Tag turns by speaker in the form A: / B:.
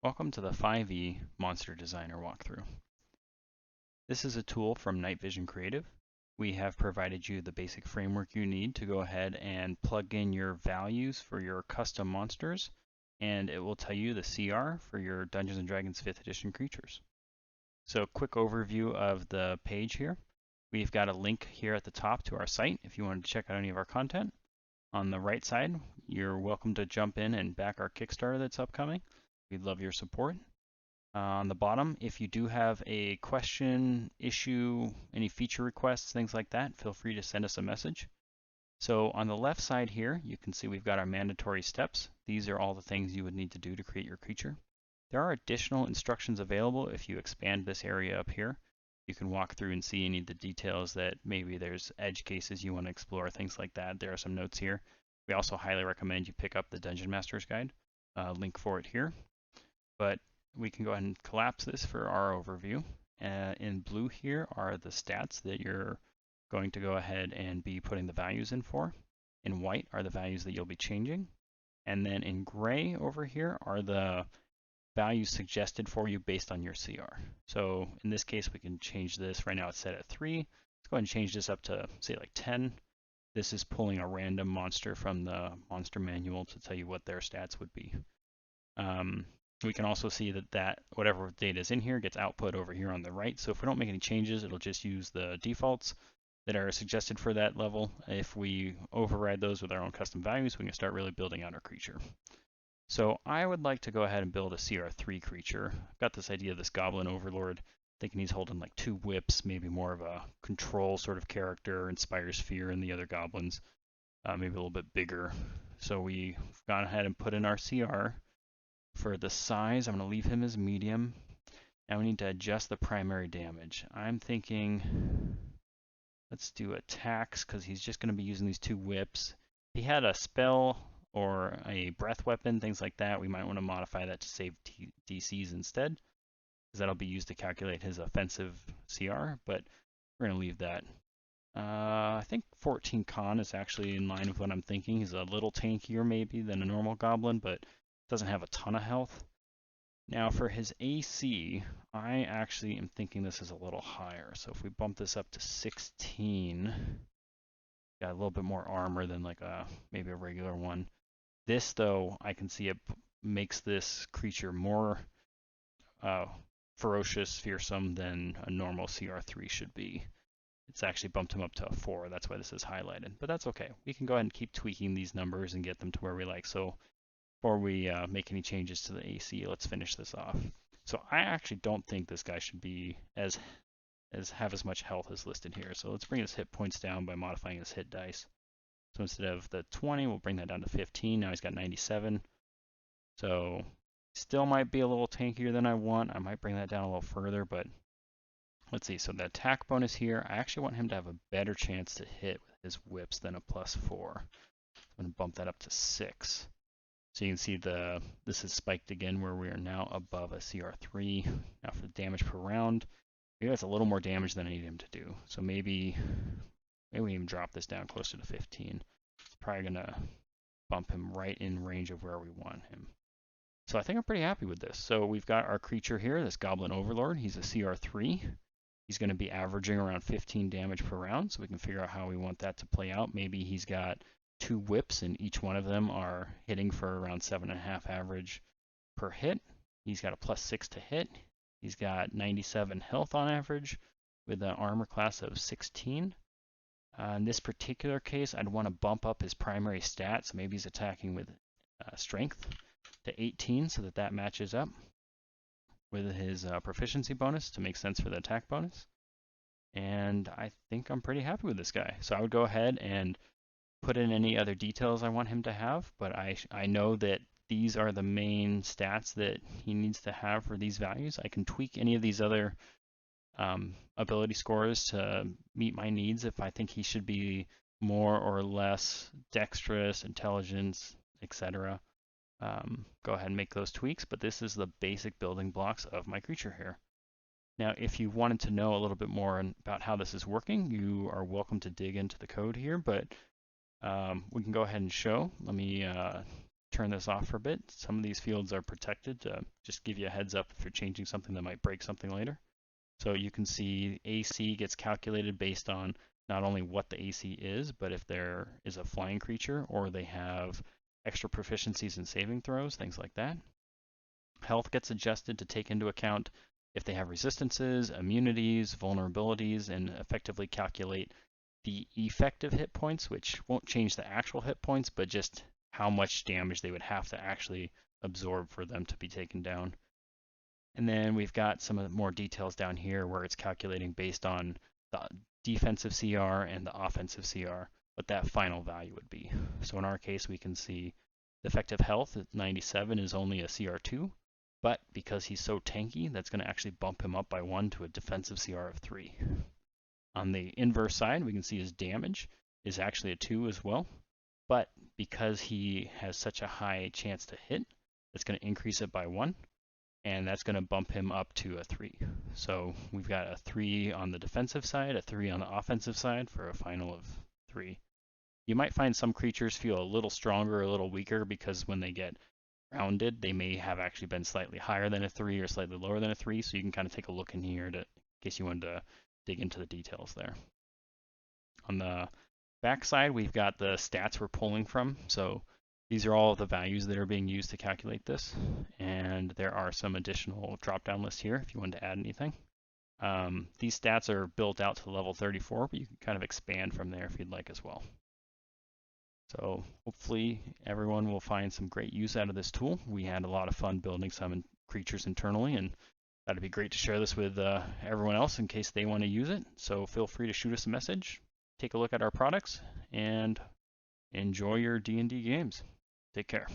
A: Welcome to the 5e Monster Designer walkthrough. This is a tool from Night Vision Creative. We have provided you the basic framework you need to go ahead and plug in your values for your custom monsters, and it will tell you the CR for your Dungeons & Dragons 5th edition creatures. So quick overview of the page here. We've got a link here at the top to our site if you wanted to check out any of our content. On the right side, you're welcome to jump in and back our Kickstarter that's upcoming. We'd love your support. On the bottom, if you do have a question, issue, any feature requests, things like that, feel free to send us a message. So on the left side here, you can see we've got our mandatory steps. These are all the things you would need to do to create your creature. There are additional instructions available if you expand this area up here. You can walk through and see any of the details that maybe there's edge cases you want to explore, things like that. There are some notes here. We also highly recommend you pick up the Dungeon Master's Guide, link for it here. But we can go ahead and collapse this for our overview. In blue here are the stats that you're going to go ahead and be putting the values in for. In white are the values that you'll be changing. And then in gray over here are the values suggested for you based on your CR. So in this case, we can change this. Right now it's set at 3. Let's go ahead and change this up to, say, like 10. This is pulling a random monster from the monster manual to tell you what their stats would be. We can also see that whatever data is in here gets output over here on the right. So if we don't make any changes, it'll just use the defaults that are suggested for that level. If we override those with our own custom values, we can start really building out our creature. So I would like to go ahead and build a CR3 creature. I've got this idea of this Goblin Overlord, thinking he's holding like 2 whips, maybe more of a control sort of character, inspires fear in the other goblins, maybe a little bit bigger. So we've gone ahead and put in our CR. For the size, I'm going to leave him as medium. Now we need to adjust the primary damage. I'm thinking, let's do attacks, because he's just going to be using these 2 whips. If he had a spell or a breath weapon, things like that, we might want to modify that to save DCs instead, because that'll be used to calculate his offensive CR, but we're going to leave that. I think 14 con is actually in line with what I'm thinking. He's a little tankier maybe than a normal goblin, but doesn't have a ton of health. Now for his AC, I actually am thinking this is a little higher. So if we bump this up to 16, got a little bit more armor than like maybe a regular one. This though, I can see it makes this creature more ferocious, fearsome than a normal CR3 should be. It's actually bumped him up to a 4. That's why this is highlighted. But that's okay. We can go ahead and keep tweaking these numbers and get them to where we like. So before we make any changes to the AC, let's finish this off. So I actually don't think this guy should be have as much health as listed here. So let's bring his hit points down by modifying his hit dice. So instead of the 20, we'll bring that down to 15. Now he's got 97. So still might be a little tankier than I want. I might bring that down a little further, but let's see. So the attack bonus here, I actually want him to have a better chance to hit with his whips than a +4. I'm going to bump that up to 6. So you can see this is spiked again where we are now above a CR3. Now for the damage per round, maybe that's a little more damage than I need him to do. So maybe we even drop this down closer to 15. It's probably going to bump him right in range of where we want him. So I think I'm pretty happy with this. So we've got our creature here, this Goblin Overlord. He's a CR3. He's going to be averaging around 15 damage per round, so we can figure out how we want that to play out. Maybe he's got 2 whips, and each one of them are hitting for around 7.5 average per hit. He's got a +6 to hit. He's got 97 health on average with an armor class of 16. In this particular case, I'd want to bump up his primary stat, so maybe he's attacking with strength to 18 so that matches up with his proficiency bonus to make sense for the attack bonus. And I think I'm pretty happy with this guy. So I would go ahead and put in any other details I want him to have, but I know that these are the main stats that he needs to have for these values. I can tweak any of these other ability scores to meet my needs if I think he should be more or less dexterous, intelligence, etc. Go ahead and make those tweaks, but this is the basic building blocks of my creature here. Now, if you wanted to know a little bit more about how this is working, you are welcome to dig into the code here, but we can go ahead and show. Let me turn this off for a bit. Some of these fields are protected to just give you a heads up if you're changing something that might break something later. So you can see AC gets calculated based on not only what the AC is, but if there is a flying creature or they have extra proficiencies in saving throws, things like that. Health gets adjusted to take into account if they have resistances, immunities, vulnerabilities, and effectively calculate the effective hit points, which won't change the actual hit points, but just how much damage they would have to actually absorb for them to be taken down. And then we've got some of the more details down here where it's calculating based on the defensive CR and the offensive CR, what that final value would be. So in our case, we can see the effective health at 97 is only a CR2, but because he's so tanky, that's going to actually bump him up by 1 to a defensive CR of 3. On the inverse side, we can see his damage is actually a 2 as well, but because he has such a high chance to hit, it's going to increase it by 1. And that's going to bump him up to a 3. So we've got a 3 on the defensive side, a 3 on the offensive side for a final of 3. You might find some creatures feel a little stronger, a little weaker, because when they get rounded, they may have actually been slightly higher than a 3 or slightly lower than a 3, so you can kind of take a look in here in case you wanted to dig into the details there. On the back side, we've got the stats we're pulling from. So these are all of the values that are being used to calculate this, and there are some additional drop-down lists here if you want to add anything. These stats are built out to level 34, but you can kind of expand from there if you'd like as well. So hopefully everyone will find some great use out of this tool. We had a lot of fun building some creatures internally, and that'd be great to share this with everyone else in case they want to use it. So feel free to shoot us a message, take a look at our products, and enjoy your D&D games. Take care.